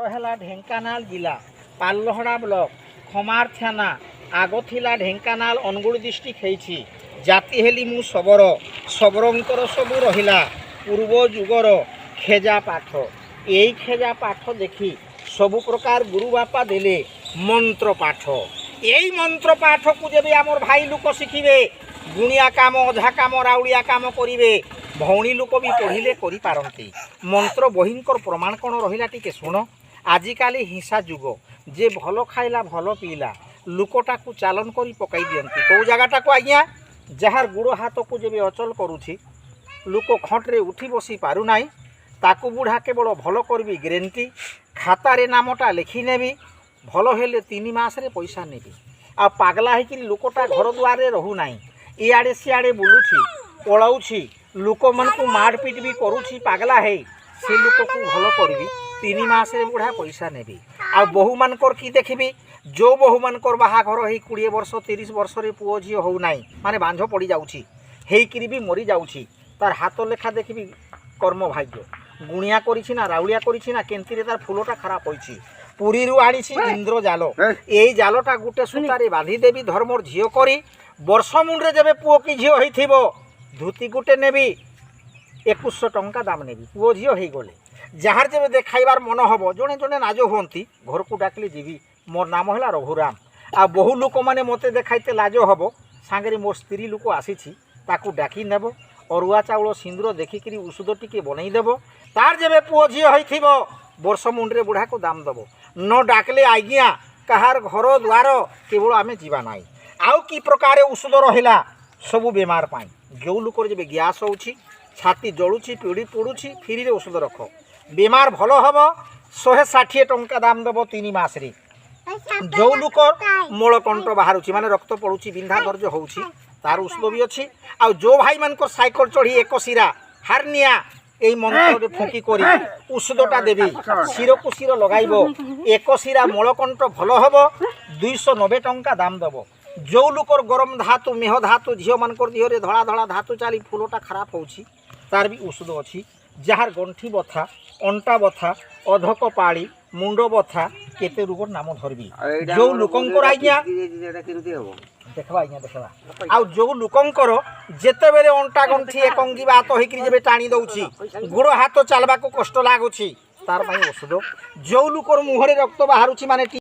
है ढेंकानाल जिला पालहड़ा ब्लॉक खमार थाना आग थिला ढेंकानाल अनुगुल डिस्ट्रिक्ट होइछि जाति हेली मु सबरो सबरंकर सबु रहिला पूर्व जुगर खेजा पाठ यही खेजा पाठ देखी सबु प्रकार गुरु बापा देले मंत्र पाठ यही मंत्र पाठ को जब आमर भाई लोक शिखिबे गुणिया काम अधा काम राउड़िया काम करिवे भौणी लोक भी पढ़िले करि पारंती मंत्र बहिंकर प्रमाण कौन रहिला टिके सुन आजिकाली हिंसा जुग जे भल खाइला भल पीला लुकटा को चालन करी पकाई दियंती कौ जगटा को आज्ञा जार गुड़ हाथ को जब अचल करुछि लुक खटरे उठी बसी पारु नाही ताकू बुढ़ा केवल भल करबी ग्रेंटी खातारे नामटा लिखि नेबी भल हेले 3 मासरे पैसा नेबी आ पागला होकर लुकटा घर दुआरे रहू नाही इआड़े सिआड़े बुलुछि पलाउछि लोक मन को मारपिट भी करुछि पागला है से लोक को भल करबी 3 मासरे बुढ़ा पैसा नेबी आ बहु मानकर की देखबी जो बहु मानकर बाहाघर हे 20 वर्ष 30 वर्ष रे पुओ झियो हो नाही माने बांझ पड़ी जाउछि हेइकरी भी मरी जाउछि तार हाथ लेखा देखबी कर्म भाग्य गुणिया करिछि ना राउलिया करिछि ना केंतिरे तार फुलोटा खराब होइछि पुरी रु आनिछि इंद्र जाल एई जालटा गुटे सुतारे बांधी देबी धर्मर झियो करी वर्ष मुंडरे जेबे पुओ की झियो हेइथिबो धुती गुटे नेबी 2100 टंका दाम नेबी पुओ झियो हेइ गले जार जेबे देखाइबार मन हबो जणे जणे नाजो होंती घर को डाकली जीवी मोर नाम है रघुराम आ बहु लोक मैंने मत देखाइते लाज हम सांगे मोर स्त्री लोक आसी ताकू डाकी नेब अरुआ चाउल सिंदूर देखिकी ଔଷଧ टिके बनईदेव तार जेबे पुओ झियो होइथिबो वर्ष मुंडरे बुढ़ा को दाम दब न डाकले आज्ञा कहार घर द्वार केवल आमे जीवा नाई आउ की प्रकार औषध रहिला सबु बेमार पाई जो लोकर जेबे गैस होउछि छाती जलुछि पीड़ी पड़ुछि फ्री रे औषध रख बेमार भल हम 160 टंका दाम दब 3 मासरे जो लोकर मूलकंठ बाहर माने रक्त पड़ुछि बिंधा दर्ज होउछि तार औषध भी अच्छी आ जो भाई मान साइकल चढ़ी एक शिरा हारनिया यही मंत्र फुकी करी औषधटा देवी शिर को शिर लगाइबो एक शिरा मूलकंठ भल हम 290 टंका दाम दब जो लोकर गरम धातु मेह धातु झील मानकर देहरे धड़ा धड़ा धातु चाली फूलटा खराब होउछि तार भी औषध अच्छी जार गंठी बथा अंटा बथा अधक पाड़ी मुंड बथा केते रोगर नाम धरबी जो लोकंकर आज्ञा देखबा आज्ञा देखबा आ जो लोकंकर जेते बेले अंटा गंठी एक अंगी बात होइकरी जेबे टाणी दउछि गोड़ हाथ चलबा को कष्ट लागुछि तार पई औषध जो लोकर मुहरे रक्त बाहरुछि माने